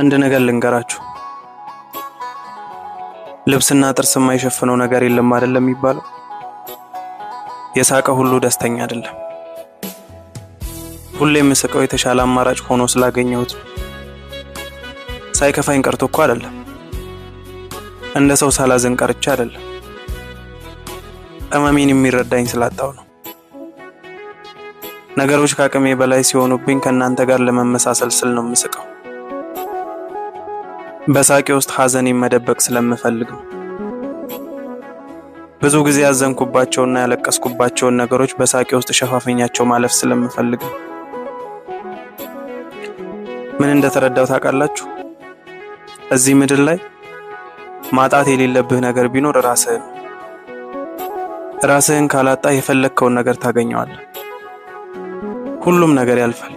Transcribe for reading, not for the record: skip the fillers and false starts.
አንድ ነገር ልንገራችሁ። ልብስና ጥርስ የማይሸፍነው ነገር የለም አይደለም የሚባለው። የሳቀ ሁሉ ደስተኛ አይደለም። ሁሌም የምስቀው የተሻለ አማራጭ ሆኖ ስላገኘሁት ሳይከፋኝ ቀርቶ እኮ አይደለም። እንደ ሰው ሳላዘን ቀርቼ አይደለም። እመሜን የሚረዳኝ ስላጣው ነው። ነገሮች ከአቅሜ በላይ ሲሆኑብኝ ከእናንተ ጋር ለመመሳሰል ስል ነው የምስቀው። በሳቄ ውስጥ ሐዘኔን መደበቅ ስለምፈልግ ነው። ብዙ ጊዜ ያዘንኩባቸውና ያለቀስኩባቸውን ነገሮች በሳቄ ውስጥ ሸፋፈኛቸው ማለፍ ስለምፈልግ ነው። ምን እንደተረዳው ታውቃላችሁ? እዚህ ምድር ላይ ማጣት የሌለብህ ነገር ቢኖር ራስህን። ራስህን ካላጣ የፈለግከውን ነገር ታገኘዋለህ። ሁሉም ነገር ያልፋል።